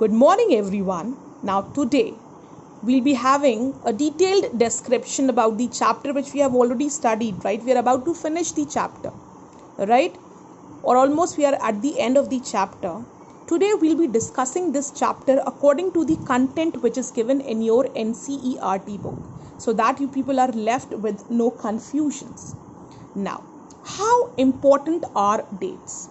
Good morning, everyone. Now, today we'll be having a detailed description about the chapter which we have already studied, right? We are about to finish the chapter, right? Or almost we are at the end of the chapter. Today we'll be discussing this chapter according to the content which is given in your NCERT book, so that you people are left with no confusions. Now, how important are dates?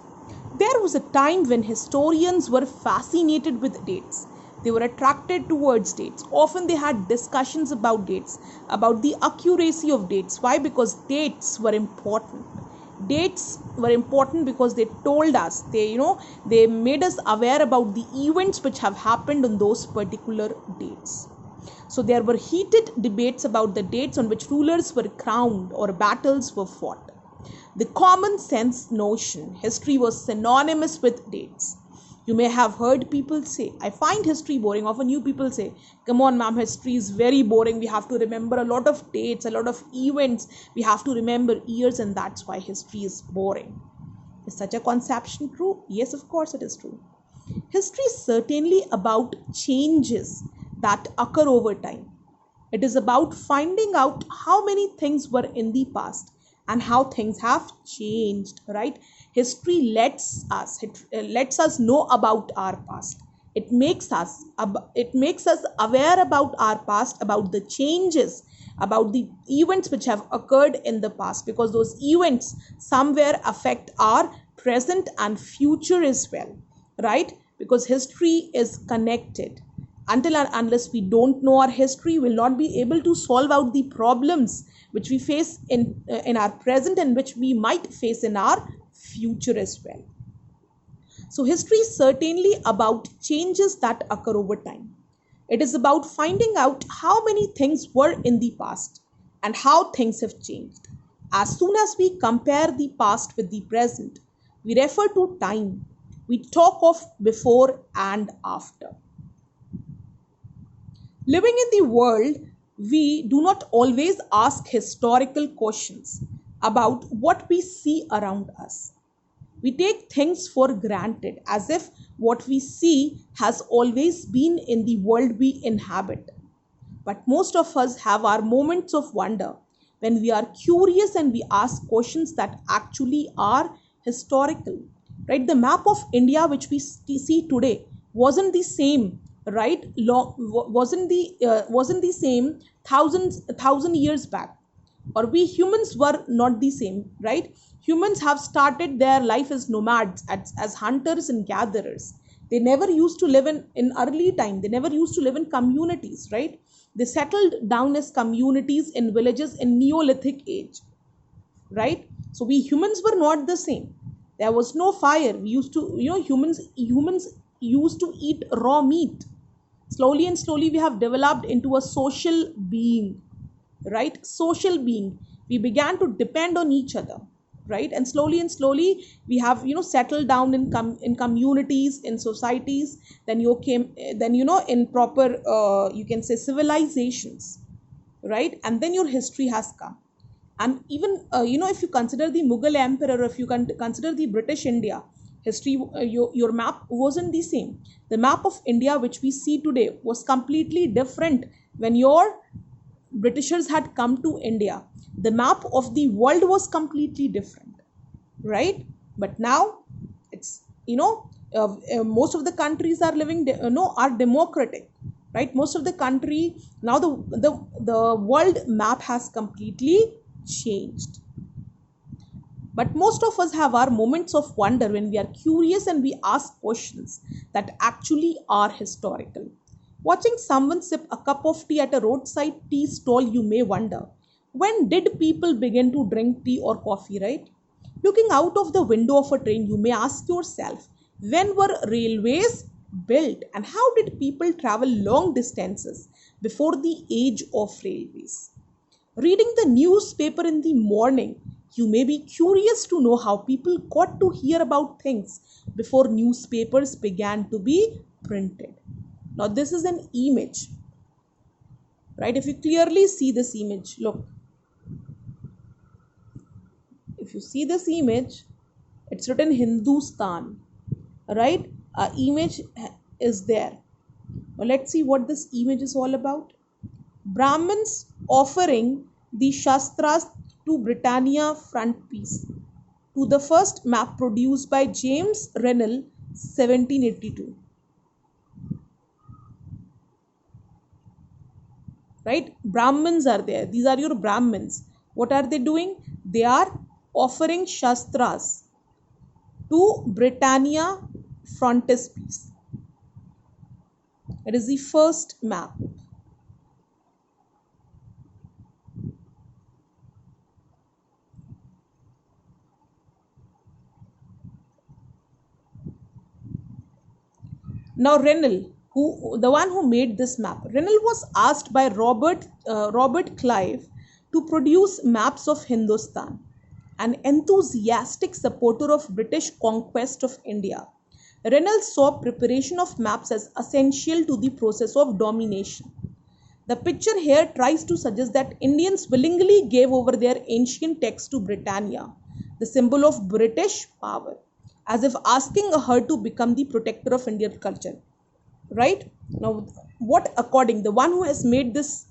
There was a time when historians were fascinated with dates. They were attracted towards dates. Often they had discussions about dates, about the accuracy of dates. Why? Because dates were important. Dates were important because they told us, they made us aware about the events which have happened on those particular dates. So there were heated debates about the dates on which rulers were crowned or battles were fought. The common sense notion history was synonymous with dates. You may have heard people say, I find history boring. Often you people say, come on, ma'am, history is very boring. We have to remember a lot of dates, a lot of events. We have to remember years, and that's why history is boring. Is such a conception true? Yes, of course it is true. History is certainly about changes that occur over time. It is about finding out how many things were in the past and how things have changed, right? History lets us know about our past. It makes us aware about our past, about the changes, about the events which have occurred in the past, because those events somewhere affect our present and future as well, right? Because history is connected. Until and unless we don't know our history, we'll not be able to solve out the problems which we face in our present and which we might face in our future as well. So history is certainly about changes that occur over time. It is about finding out how many things were in the past and how things have changed. As soon as we compare the past with the present, we refer to time. We talk of before and after. Living in the world, we do not always ask historical questions about what we see around us. We take things for granted as if what we see has always been in the world we inhabit. But most of us have our moments of wonder when we are curious and we ask questions that actually are historical. Right? The map of India which we see today wasn't the same, right? Wasn't the same thousand years back. Or we humans were not the same, right? Humans have started their life as nomads, as hunters and gatherers. They never used to live in early time, they never used to live in communities, right? They settled down as communities in villages in Neolithic age, right? So we humans were not the same. There was no fire. We used to, humans used to eat raw meat. Slowly and slowly we have developed into a social being, right? Social being. We began to depend on each other, right? And slowly we have, settled down in communities, in societies. Then in proper, you can say, civilizations, right? And then your history has come. And even, if you consider the Mughal emperor, or if you consider the British India history, your map wasn't the same. The map of India which we see today was completely different when your Britishers had come to India. The map of the world was completely different, right? But now it's, most of the countries are are democratic, right? Most of the country now, the world map has completely changed. But most of us have our moments of wonder when we are curious and we ask questions that actually are historical. Watching someone sip a cup of tea at a roadside tea stall, you may wonder, when did people begin to drink tea or coffee, right? Looking out of the window of a train, you may ask yourself, when were railways built and how did people travel long distances before the age of railways? Reading the newspaper in the morning, you may be curious to know how people got to hear about things before newspapers began to be printed. Now, this is an image, right? If you clearly see this image, look. If you see this image, it's written Hindustan, right? Image is there. Now let's see what this image is all about. Brahmins offering the Shastras to Britannia frontispiece to the first map produced by James Rennell 1782. Right? Brahmins are there. These are your Brahmins. What are they doing? They are offering Shastras to Britannia frontispiece. It is the first map. Now Rennell, the one who made this map, Rennell was asked by Robert Clive to produce maps of Hindustan, an enthusiastic supporter of British conquest of India. Rennell saw preparation of maps as essential to the process of domination. The picture here tries to suggest that Indians willingly gave over their ancient texts to Britannia, the symbol of British power, as if asking her to become the protector of Indian culture. Right? Now, what according, the one who has made this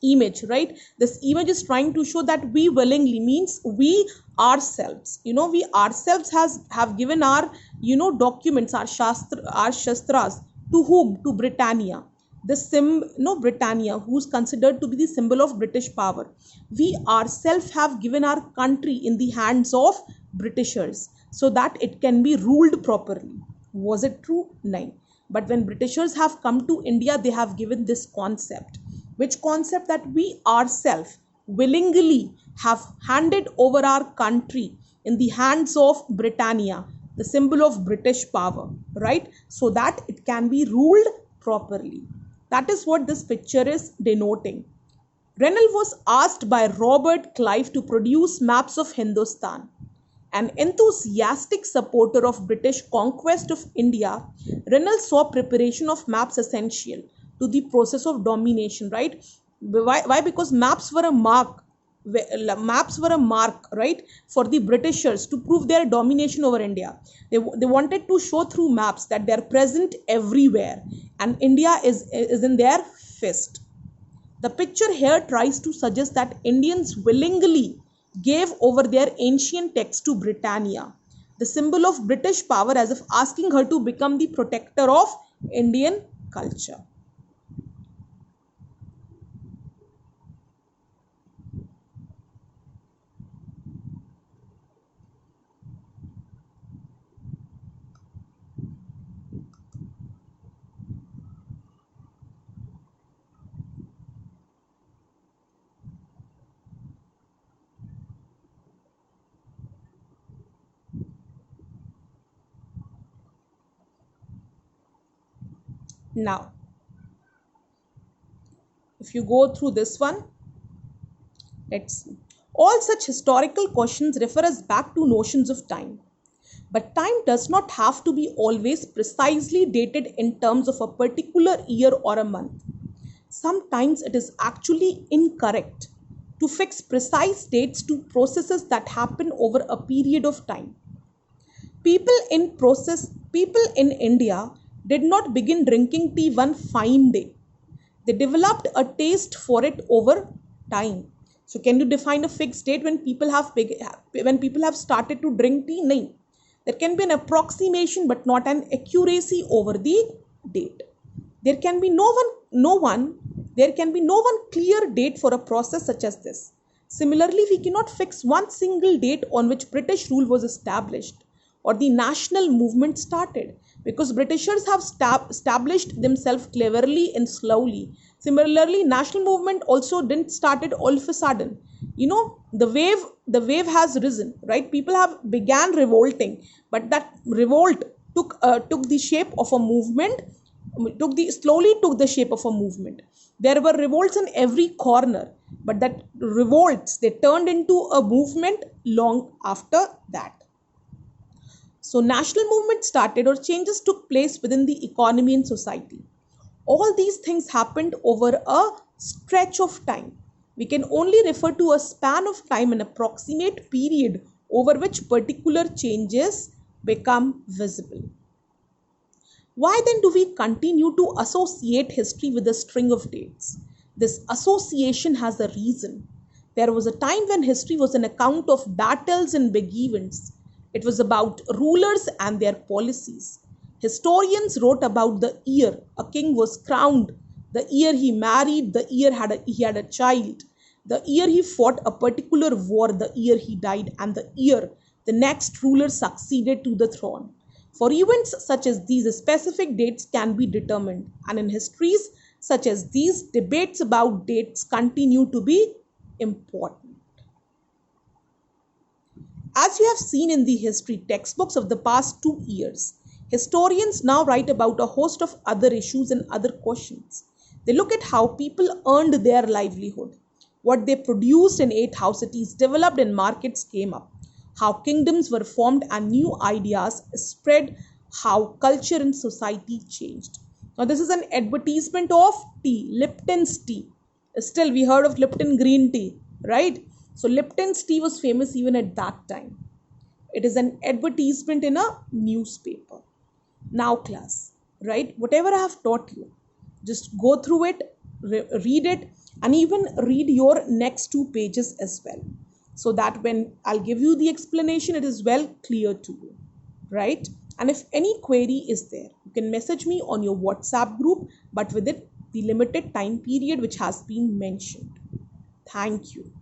image, right? This image is trying to show that we willingly means we ourselves, we ourselves have given our, documents, our shastras to whom? To Britannia. Britannia, who's considered to be the symbol of British power. We ourselves have given our country in the hands of Britishers so that it can be ruled properly. Was it true? No. But when Britishers have come to India, they have given this concept. Which concept? That we ourselves willingly have handed over our country in the hands of Britannia, the symbol of British power, right? So that it can be ruled properly. That is what this picture is denoting. Rennell was asked by Robert Clive to produce maps of Hindustan. An enthusiastic supporter of British conquest of India, Rennell saw preparation of maps essential to the process of domination, right? Why? Because maps were a mark, right, for the Britishers to prove their domination over India. They wanted to show through maps that they are present everywhere and India is in their fist. The picture here tries to suggest that Indians willingly gave over their ancient texts to Britannia, the symbol of British power, as if asking her to become the protector of Indian culture. Now, if you go through this one, let's see. All such historical questions refer us back to notions of time. But time does not have to be always precisely dated in terms of a particular year or a month. Sometimes it is actually incorrect to fix precise dates to processes that happen over a period of time. People in India did not begin drinking tea one fine day. They developed a taste for it over time. So can you define a fixed date when people have started to drink tea? No. There can be an approximation but not an accuracy over the date. There can be no one clear date for a process such as this. Similarly, we cannot fix one single date on which British rule was established or the national movement started, because Britishers have established themselves cleverly and slowly. Similarly, national movement also didn't started all of a sudden. The wave has risen, right? People have began revolting, but that revolt took the shape of a movement, slowly took the shape of a movement. There were revolts in every corner, but that revolts, they turned into a movement long after that. So national movement started or changes took place within the economy and society. All these things happened over a stretch of time. We can only refer to a span of time, an approximate period over which particular changes become visible. Why then do we continue to associate history with a string of dates? This association has a reason. There was a time when history was an account of battles and big events. It was about rulers and their policies. Historians wrote about the year a king was crowned, the year he married, the year he had a child, the year he fought a particular war, the year he died, and the year the next ruler succeeded to the throne. For events such as these, specific dates can be determined, and in histories such as these, debates about dates continue to be important. As you have seen in the history textbooks of the past 2 years, historians now write about a host of other issues and other questions. They look at how people earned their livelihood, what they produced and ate, how cities developed and markets came up, how kingdoms were formed and new ideas spread, how culture and society changed. Now, this is an advertisement of tea, Lipton's tea. Still, we heard of Lipton green tea, right? So, Lipton's tea was famous even at that time. It is an advertisement in a newspaper. Now, class, right? Whatever I have taught you, just go through it, read it, and even read your next 2 pages as well, so that when I'll give you the explanation, it is well clear to you, right? And if any query is there, you can message me on your WhatsApp group, but within the limited time period which has been mentioned. Thank you.